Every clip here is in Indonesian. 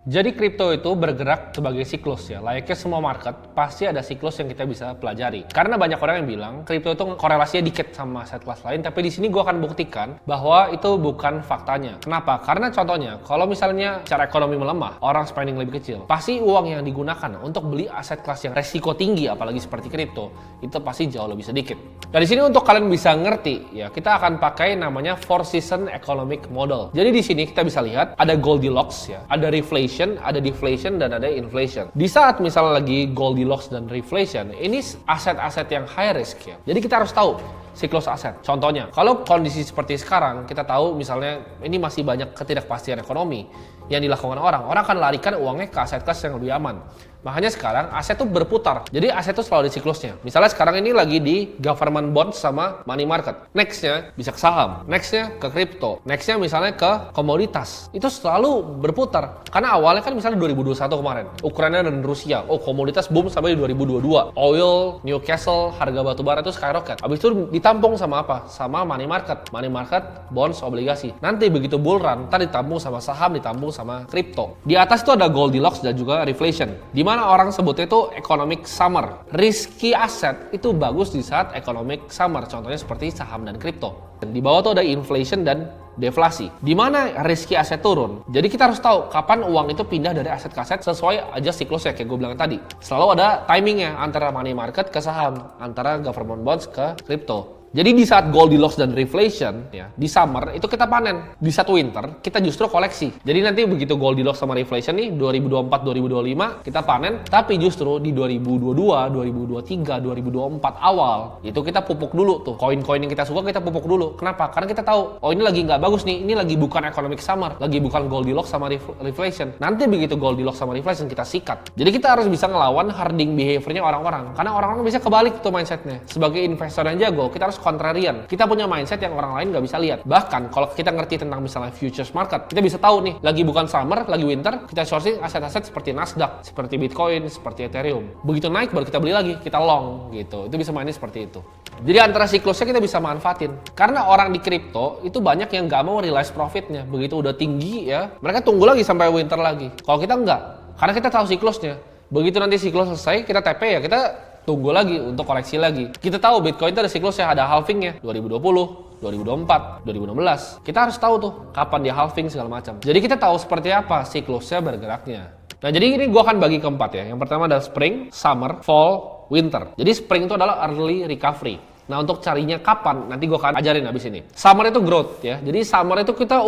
Jadi kripto itu bergerak sebagai siklus ya. Layaknya semua market, pasti ada siklus yang kita bisa pelajari. Karena banyak orang yang bilang kripto itu korelasinya dikit sama aset kelas lain, tapi di sini gue akan buktikan bahwa itu bukan faktanya. Kenapa? Karena contohnya, kalau misalnya secara ekonomi melemah, orang spending lebih kecil, pasti uang yang digunakan untuk beli aset kelas yang resiko tinggi, apalagi seperti kripto, itu pasti jauh lebih sedikit. Nah di sini untuk kalian bisa ngerti ya, kita akan pakai namanya Four Season Economic Model. Jadi di sini kita bisa lihat ada Goldilocks ya, ada reflation, ada deflation, dan ada inflation. Di saat misalnya lagi Goldilocks dan reflation, ini aset-aset yang high risk ya. Jadi kita harus tahu siklus aset. Contohnya, kalau kondisi seperti sekarang, kita tahu misalnya ini masih banyak ketidakpastian ekonomi yang dilakukan orang akan larikan uangnya ke aset kelas yang lebih aman. Makanya sekarang aset tuh berputar. Jadi aset tuh selalu di siklusnya. Misalnya sekarang ini lagi di government bonds sama money market. Nextnya bisa ke saham. Nextnya ke crypto. Nextnya misalnya ke komoditas. Itu selalu berputar. Karena awalnya kan misalnya 2021 kemarin. Ukraina dan Rusia. Oh komoditas boom sampai di 2022. Oil, Newcastle, harga batu bara itu skyrocket. Habis itu ditampung sama apa? Sama money market. Money market, bonds, obligasi. Nanti begitu bull run, ntar ditampung sama saham, ditampung sama crypto. Di atas itu ada Goldilocks dan juga reflation. Di mana orang sebutnya itu economic summer. Risky aset itu bagus di saat economic summer, contohnya seperti saham dan kripto. Dan di bawah tuh ada inflation dan deflasi. Di mana risky aset turun. Jadi kita harus tahu kapan uang itu pindah dari aset ke aset sesuai aja siklusnya kayak gue bilang tadi. Selalu ada timingnya antara money market ke saham, antara government bonds ke kripto. Jadi di saat Goldilocks dan reflation ya, di summer itu kita panen. Di saat winter kita justru koleksi. Jadi nanti begitu Goldilocks sama reflation nih 2024 2025 kita panen, tapi justru di 2022, 2023, 2024 awal itu kita pupuk dulu tuh. Koin-koin yang kita suka kita pupuk dulu. Kenapa? Karena kita tahu oh ini lagi nggak bagus nih, ini lagi bukan economic summer, lagi bukan Goldilocks sama reflation. Nanti begitu Goldilocks sama reflation kita sikat. Jadi kita harus bisa ngelawan herding behaviornya orang-orang. Karena orang-orang bisa kebalik tuh mindsetnya. Sebagai investor yang jago, kita harus kontrarian. Kita punya mindset yang orang lain nggak bisa lihat. Bahkan kalau kita ngerti tentang misalnya futures market, kita bisa tahu nih, lagi bukan summer, lagi winter, kita sourcing aset-aset seperti Nasdaq, seperti Bitcoin, seperti Ethereum. Begitu naik baru kita beli lagi, kita long gitu. Itu bisa mainnya seperti itu. Jadi antara siklusnya kita bisa manfaatin. Karena orang di kripto itu banyak yang nggak mau realize profitnya. Begitu udah tinggi ya, mereka tunggu lagi sampai winter lagi. Kalau kita nggak, karena kita tahu siklusnya. Begitu nanti siklus selesai, kita TP ya, kita tunggu lagi untuk koleksi lagi. Kita tahu Bitcoin itu ada siklusnya, ada halvingnya 2020, 2024, 2016. Kita harus tahu tuh kapan dia halving segala macam. Jadi kita tahu seperti apa siklusnya bergeraknya. Nah jadi ini gue akan bagi keempat ya. Yang pertama adalah spring, summer, fall, winter. Jadi spring itu adalah early recovery. Nah untuk carinya kapan, nanti gue akan ajarin abis ini. Summer itu growth ya. Jadi summer itu kita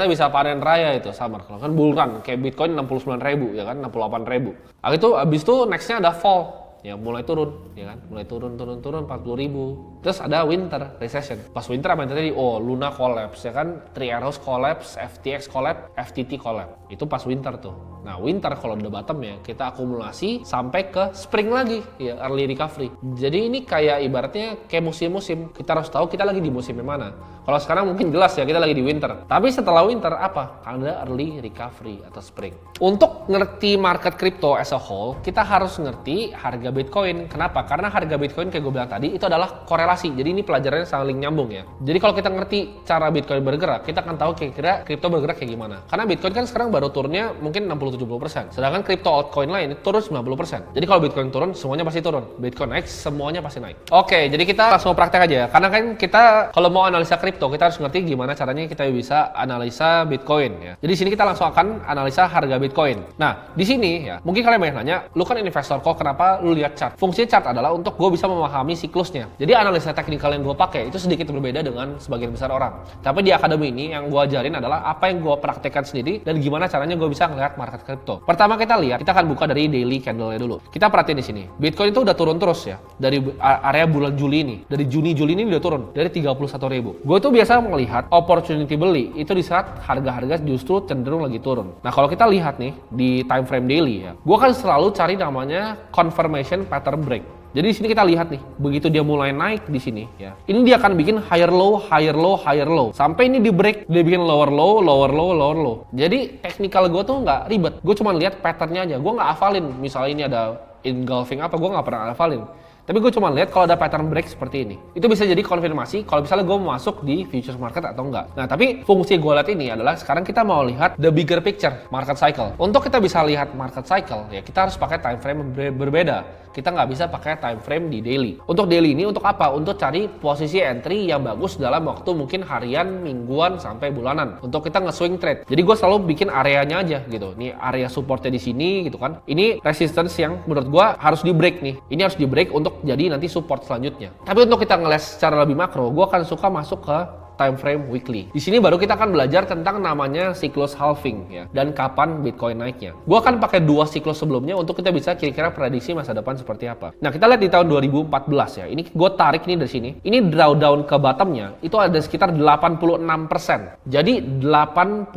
bisa panen raya itu summer. Kalau kan bull run, kayak Bitcoin 69.000 ya kan, 68.000. Abis itu nextnya ada fall. Ya mulai turun, ya kan, mulai turun 40.000. Terus ada winter recession. Pas winter apa yang terjadi? Oh, Luna collapse, ya kan, Three Arrows collapse, FTX collapse, FTT collapse. Itu pas winter tuh. Nah, winter kalau udah bottom ya, kita akumulasi sampai ke spring lagi, ya early recovery. Jadi ini kayak ibaratnya kayak musim-musim. Kita harus tahu kita lagi di musim yang mana. Kalau sekarang mungkin jelas ya kita lagi di winter. Tapi setelah winter apa? Ada early recovery atau spring. Untuk ngerti market crypto as a whole, kita harus ngerti harga Bitcoin. Kenapa? Karena harga Bitcoin kayak gue bilang tadi itu adalah korelasi. Jadi ini pelajarannya saling nyambung ya. Jadi kalau kita ngerti cara Bitcoin bergerak, kita akan tahu kira-kira kripto bergerak kayak gimana. Karena Bitcoin kan sekarang baru turunnya mungkin 60-70%. Sedangkan kripto altcoin lain itu turun 90%. Jadi kalau Bitcoin turun, semuanya pasti turun. Bitcoin naik, semuanya pasti naik. Oke, jadi kita langsung praktek aja. Karena kan kita kalau mau analisa kripto, kita harus ngerti gimana caranya kita bisa analisa Bitcoin ya. Jadi sini kita langsung akan analisa harga Bitcoin. Nah, di sini ya, mungkin kalian banyak nanya, lu kan investor kok kenapa lu lihat chart? Fungsi chart adalah untuk gue bisa memahami siklusnya. Jadi analisa teknikal yang gue pakai itu sedikit berbeda dengan sebagian besar orang. Tapi di akademi ini yang gue ajarin adalah apa yang gue praktekkan sendiri dan gimana caranya gue bisa ngelihat market kripto. Pertama kita lihat, kita akan buka dari daily candle-nya dulu. Kita perhatiin di sini. Bitcoin itu udah turun terus ya. Dari area bulan Juli ini. Dari Juni ini udah turun. Dari 31.000. Gue tuh biasa melihat opportunity beli itu di saat harga-harga justru cenderung lagi turun. Nah kalau kita lihat nih di time frame daily ya. Gue kan selalu cari namanya confirmation pattern break. Jadi di sini kita lihat nih, begitu dia mulai naik di sini ya. Ini dia akan bikin higher low, higher low, higher low. Sampai ini di break, dia bikin lower low, lower low, lower low. Jadi teknikal gue tuh nggak ribet. Gue cuma lihat patternnya aja. Gue nggak hafalin. Misalnya ini ada engulfing apa, gue nggak pernah hafalin. Tapi gue cuma lihat kalau ada pattern break seperti ini. Itu bisa jadi konfirmasi kalau misalnya gue mau masuk di futures market atau enggak. Nah, tapi fungsi gue lihat ini adalah sekarang kita mau lihat the bigger picture, market cycle. Untuk kita bisa lihat market cycle, ya kita harus pakai time frame berbeda. Kita nggak bisa pakai time frame di daily. Untuk daily ini untuk apa? Untuk cari posisi entry yang bagus dalam waktu mungkin harian, mingguan, sampai bulanan. Untuk kita nge-swing trade. Jadi gue selalu bikin areanya aja gitu. Ini area supportnya di sini gitu kan. Ini resistance yang menurut gue harus di break nih. Ini harus di break untuk jadi nanti support selanjutnya. Tapi untuk kita ngeliat secara lebih makro, gue akan suka masuk ke time frame weekly. Di sini baru kita akan belajar tentang namanya siklus halving ya, dan kapan Bitcoin naiknya. Gua akan pakai dua siklus sebelumnya untuk kita bisa kira-kira prediksi masa depan seperti apa. Nah, kita lihat di tahun 2014 ya. Ini gue tarik nih dari sini. Ini drawdown ke bottomnya itu ada sekitar 86%. Jadi 86%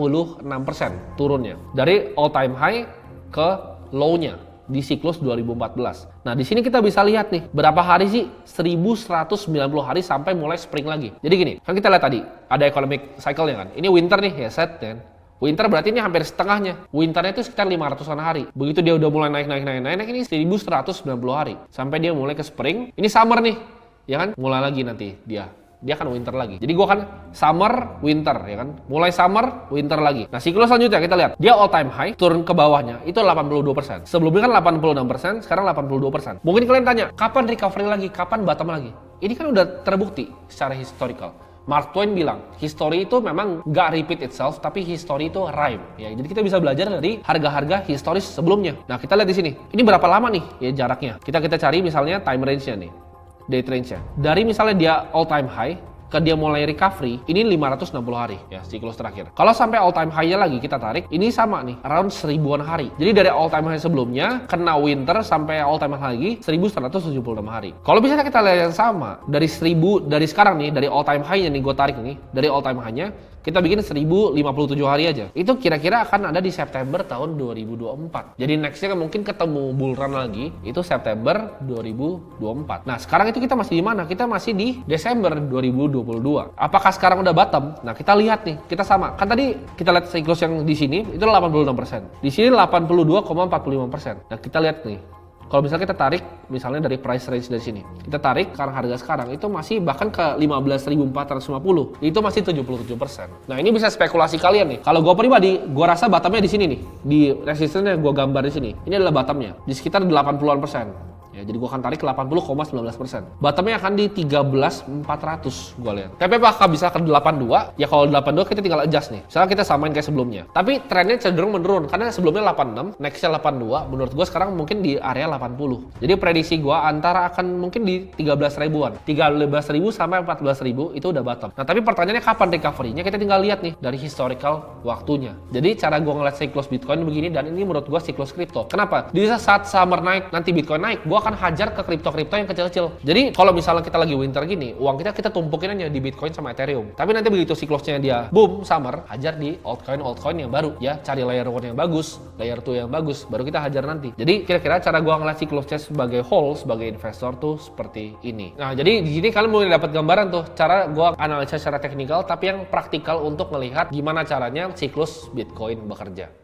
turunnya dari all time high ke low-nya di siklus 2014. Nah, di sini kita bisa lihat nih, berapa hari sih? 1190 hari sampai mulai spring lagi. Jadi gini, kan kita lihat tadi, ada economic cycle-nya kan. Ini winter nih, ya set kan. Winter berarti ini hampir setengahnya. Winternya itu sekitar 500-an hari. Begitu dia udah mulai naik, ini 1190 hari. Sampai dia mulai ke spring. Ini summer nih, ya kan? Mulai lagi nanti dia akan winter lagi. Jadi gua akan summer, winter ya kan. Mulai summer, winter lagi. Nah, siklus selanjutnya kita lihat. Dia all time high, turun ke bawahnya itu 82%. Sebelumnya kan 86%, sekarang 82%. Mungkin kalian tanya, kapan recovery lagi? Kapan bottom lagi? Ini kan udah terbukti secara historical. Mark Twain bilang, history itu memang nggak repeat itself, tapi history itu rhyme. Ya, jadi kita bisa belajar dari harga-harga historis sebelumnya. Nah, kita lihat di sini. Ini berapa lama nih ya jaraknya? Kita cari misalnya time range-nya nih. Day range-nya. Dari misalnya dia all time high ke dia mulai recovery, ini 560 hari ya siklus terakhir. Kalau sampai all time high-nya lagi kita tarik, ini sama nih, around 1000-an hari. Jadi dari all time high sebelumnya kena winter sampai all time high lagi 1176 hari. Kalau misalnya kita lihat yang sama, dari sekarang nih, dari all time high-nya nih gue tarik nih, dari all time high-nya kita bikin 1057 hari aja. Itu kira-kira akan ada di September tahun 2024. Jadi nextnya mungkin ketemu bull run lagi, itu September 2024. Nah, sekarang itu kita masih di mana? Kita masih di Desember 2022. Apakah sekarang udah bottom? Nah, kita lihat nih, kita sama. Kan tadi kita lihat siklus yang di sini itu 86%. Di sini 82,45%. Nah, kita lihat nih. Kalau misalnya kita tarik misalnya dari price range dari sini, kita tarik sekarang harga sekarang itu masih bahkan ke 15.450, itu masih 77%. Nah, ini bisa spekulasi kalian nih. Kalau gue pribadi, gue rasa bottomnya di sini nih, di resistance-nya gue gambar di sini. Ini adalah bottomnya di sekitar 80-an%. Ya, jadi gue akan tarik 80,19%. Bottomnya akan di 13.400 gue lihat. Tapi apakah bisa ke 82? Ya kalau 82 kita tinggal adjust nih. Misalnya kita samain kayak sebelumnya. Tapi trennya cenderung menurun karena sebelumnya 86, nextnya 82. Menurut gue sekarang mungkin di area 80. Jadi prediksi gue antara akan mungkin di 13 ribuan. 13.000 sampai 14.000 itu udah bottom. Nah, tapi pertanyaannya kapan recovery-nya? Kita tinggal lihat nih dari historical waktunya. Jadi cara gue ngeliat siklus Bitcoin begini, dan ini menurut gue siklus kripto. Kenapa? Di saat summer naik, nanti Bitcoin naik, gue akan hajar ke kripto-kripto yang kecil-kecil. Jadi kalau misalnya kita lagi winter gini, uang kita tumpukin aja di Bitcoin sama Ethereum. Tapi nanti begitu siklusnya dia boom summer, hajar di altcoin yang baru ya, cari layer 1 yang bagus, layer 2 yang bagus, baru kita hajar nanti. Jadi kira-kira cara gua ngeliat siklusnya sebagai whole, sebagai investor tuh seperti ini. Nah, jadi di sini kalian mulai dapat gambaran tuh cara gua analisa secara teknikal tapi yang praktikal untuk melihat gimana caranya siklus Bitcoin bekerja.